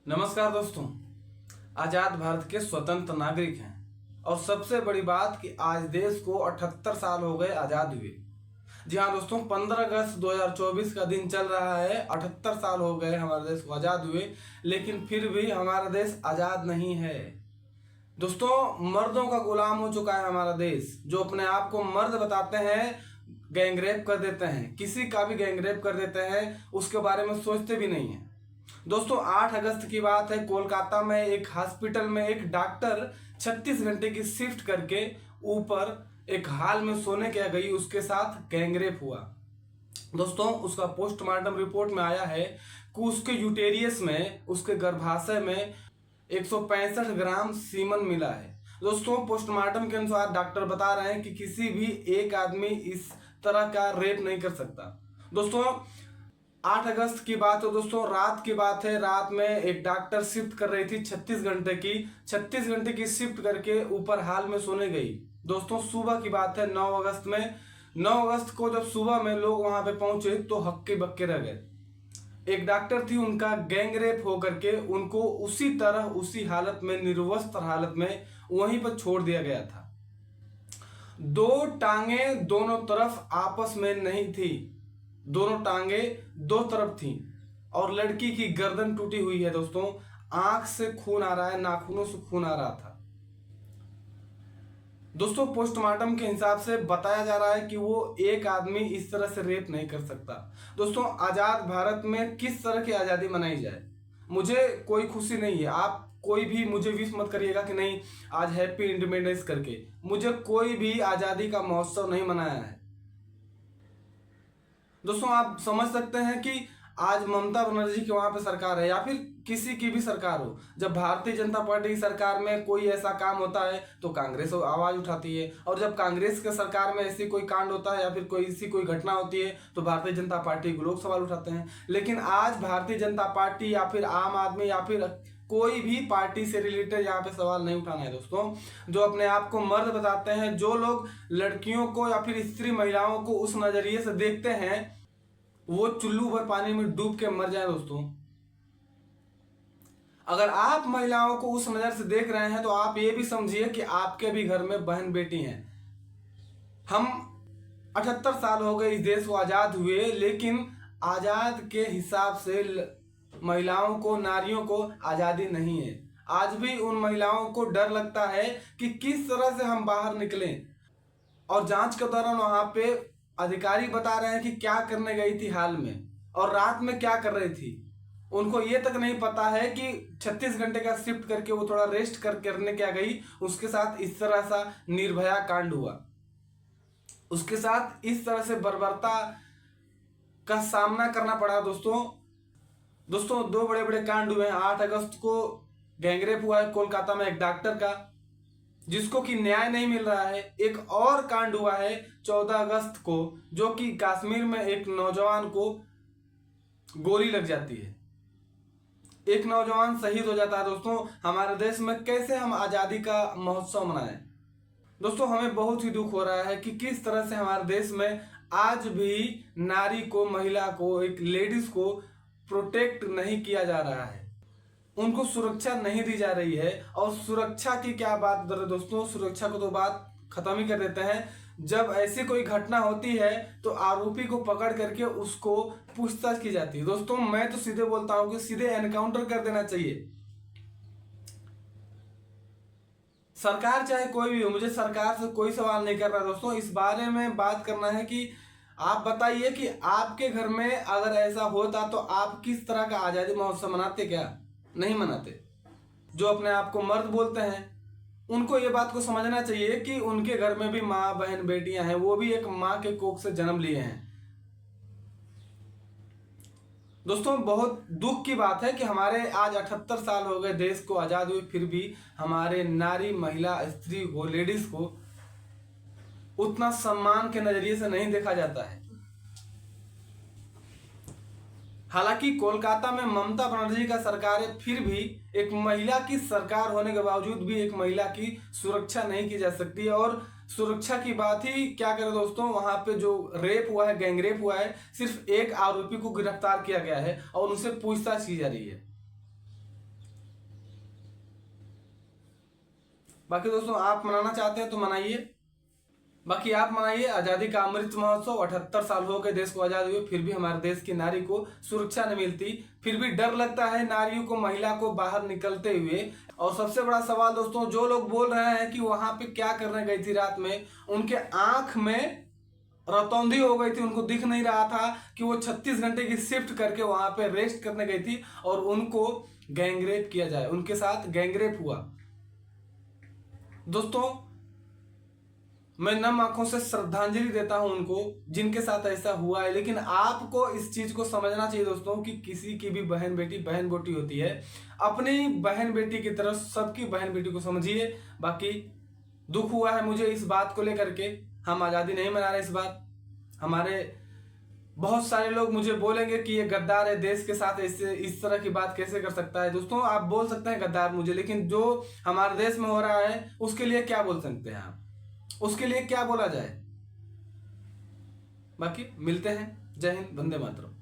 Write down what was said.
नमस्कार दोस्तों। आजाद भारत के स्वतंत्र नागरिक हैं और सबसे बड़ी बात कि आज देश को 78 साल हो गए आजाद हुए। जी हाँ दोस्तों, 15 अगस्त 2024 का दिन चल रहा है। 78 साल हो गए हमारे देश को आजाद हुए, लेकिन फिर भी हमारा देश आजाद नहीं है। दोस्तों, मर्दों का गुलाम हो चुका है हमारा देश। जो अपने आप को मर्द बताते हैं, गैंगरेप कर देते हैं, किसी का भी गैंगरेप कर देते हैं, उसके बारे में सोचते भी नहीं है। दोस्तों, 8 अगस्त की बात है। कोलकाता में एक हॉस्पिटल में एक डॉक्टर 36 घंटे की शिफ्ट करके ऊपर एक हॉल में सोने क्या गई, उसके साथ गैंगरेप हुआ। दोस्तों, उसका पोस्टमार्टम रिपोर्ट में आया है कि उसके यूटेरियस में, उसके गर्भाशय में 165 ग्राम सीमन मिला है। दोस्तों, पोस्टमार्टम के अनुसार डॉक्टर बता रहे हैं कि किसी भी एक आदमी इस तरह का रेप नहीं कर सकता। दोस्तों, 8 अगस्त की बात है। दोस्तों, रात की बात है। रात में एक डॉक्टर शिफ्ट कर रही थी 36 घंटे की शिफ्ट करके ऊपर हाल में सोने गई। दोस्तों, सुबह की बात है 9 अगस्त में। 9 अगस्त को जब सुबह में लोग वहां पे पहुंचे तो हक्के बक्के रह गए। एक डॉक्टर थी, उनका गैंगरेप होकर के उनको उसी तरह, उसी हालत में, निर्वस्त्र हालत में वहीं पर छोड़ दिया गया था। दो टांगे दोनों तरफ आपस में नहीं थी, दोनों टांगे दो तरफ थी और लड़की की गर्दन टूटी हुई है। दोस्तों, आंख से खून आ रहा है, नाखूनों से खून आ रहा था। दोस्तों, पोस्टमार्टम के हिसाब से बताया जा रहा है कि वो एक आदमी इस तरह से रेप नहीं कर सकता। दोस्तों, आजाद भारत में किस तरह की आजादी मनाई जाए, मुझे कोई खुशी नहीं है। आप कोई भी मुझे विश मत करिएगा कि नहीं आज हैप्पी इंडिपेंडेंस करके। मुझे कोई भी आजादी का महोत्सव नहीं मनाया है। दोस्तों, आप समझ सकते हैं कि आज ममता बनर्जी की वहां पे सरकार है या फिर किसी की भी सरकार हो, जब भारतीय जनता पार्टी की सरकार में कोई ऐसा काम होता है तो कांग्रेस आवाज उठाती है, और जब कांग्रेस के सरकार में ऐसी कोई कांड होता है या फिर कोई घटना होती है तो भारतीय जनता पार्टी के लोग सवाल उठाते हैं। लेकिन आज भारतीय जनता पार्टी या फिर आम आदमी या फिर कोई भी पार्टी से रिलेटेड यहाँ पे सवाल नहीं उठाना है। दोस्तों, जो अपने आप को मर्द बताते हैं, जो लोग लड़कियों को या फिर स्त्री महिलाओं को उस नजरिए से देखते हैं, वो चुल्लू भर पानी में डूब के मर जाए। दोस्तों, अगर आप महिलाओं को उस नजर से देख रहे हैं तो आप ये भी समझिए कि आपके भी घर में बहन बेटी हैं। हम 78 साल हो गए इस देश को आजाद हुए, लेकिन आजाद के हिसाब से महिलाओं को, नारियों को आजादी नहीं है। आज भी उन महिलाओं को डर लगता है कि किस तरह से हम बाहर निकलें, और जांच के दौरान वहां पे अधिकारी बता रहे हैं कि क्या करने गई थी हाल में और रात में क्या कर रही थी। उनको ये तक नहीं पता है कि 36 घंटे का शिफ्ट करके वो थोड़ा रेस्ट करने क्या गई, उसके साथ इस तरह सा निर्भया कांड हुआ, उसके साथ इस तरह से बर्बरता का सामना करना पड़ा। दोस्तों, दो बड़े बड़े कांड हुए हैं। 8 अगस्त को गैंगरेप हुआ है कोलकाता में एक डॉक्टर का, जिसको कि न्याय नहीं मिल रहा है। एक और कांड हुआ है 14 अगस्त को, जो कि कश्मीर में एक नौजवान को गोली लग जाती है, एक नौजवान शहीद हो जाता है। दोस्तों, हमारे देश में कैसे हम आजादी का महोत्सव मनाएं? दोस्तों, हमें बहुत ही दुख हो रहा है कि किस तरह से हमारे देश में आज भी नारी को, महिला को, एक लेडीज को प्रोटेक्ट नहीं किया जा रहा है, उनको सुरक्षा नहीं दी जा रही है। और सुरक्षा की क्या बात करें दोस्तों, सुरक्षा को तो बात खत्म ही कर देते हैं। जब ऐसी कोई घटना होती है तो आरोपी को पकड़ करके उसको पूछताछ की जाती है। दोस्तों, मैं तो सीधे बोलता हूं कि सीधे एनकाउंटर कर देना चाहिए। सरकार चाहे कोई भी हो, मुझे सरकार से कोई सवाल नहीं कर रहा। दोस्तों, इस बारे में बात करना है कि आप बताइए कि आपके घर में अगर ऐसा होता तो आप किस तरह का आजादी महोत्सव मनाते? क्या नहीं मनाते? जो अपने आप को मर्द बोलते हैं, उनको ये बात को समझना चाहिए कि उनके घर में भी माँ, बहन, बेटियां हैं, वो भी एक माँ के कोख से जन्म लिए हैं। दोस्तों, बहुत दुख की बात है कि हमारे आज 78 साल हो गए देश को आजाद हुए, फिर भी हमारे नारी, महिला, स्त्री को, लेडीज को उतना सम्मान के नजरिए से नहीं देखा जाता है। हालांकि कोलकाता में ममता बनर्जी का सरकार है, फिर भी एक महिला की सरकार होने के बावजूद भी एक महिला की सुरक्षा नहीं की जा सकती है। और सुरक्षा की बात ही क्या करें दोस्तों, वहां पे जो रेप हुआ है, गैंगरेप हुआ है, सिर्फ एक आरोपी को गिरफ्तार किया गया है और उनसे पूछताछ की जा रही है। बाकी दोस्तों आप मनाना चाहते हैं तो मनाइए, बाकी आप मनाइए आजादी का अमृत महोत्सव। 78 साल हो गए देश को आजाद हुए, फिर भी हमारे देश की नारी को सुरक्षा नहीं मिलती, फिर भी डर लगता है नारियों को, महिला को बाहर निकलते हुए। और सबसे बड़ा सवाल दोस्तों, जो लोग बोल रहे हैं कि वहां पे क्या करने गई थी रात में, उनके आंख में रतौंधी हो गई थी, उनको दिख नहीं रहा था कि वो 36 घंटे की शिफ्ट करके वहां पे रेस्ट करने गई थी और उनको गैंगरेप किया जाए, उनके साथ गैंगरेप हुआ। दोस्तों मैं नम आंखों से श्रद्धांजलि देता हूं उनको जिनके साथ ऐसा हुआ है, लेकिन आपको इस चीज को समझना चाहिए दोस्तों कि किसी की भी बहन बेटी होती है। अपनी बहन बेटी की तरह सबकी बहन बेटी को समझिए। बाकी दुख हुआ है मुझे इस बात को लेकर के, हम आजादी नहीं मना रहे इस बार। हमारे बहुत सारे लोग मुझे बोलेंगे कि ये गद्दार है, देश के साथ ऐसे इस तरह की बात कैसे कर सकता है। दोस्तों आप बोल सकते हैं गद्दार मुझे, लेकिन जो हमारे देश में हो रहा है उसके लिए क्या बोल सकते हैं आप, उसके लिए क्या बोला जाए। बाकी मिलते हैं, जय हिंद, वंदे मातरम।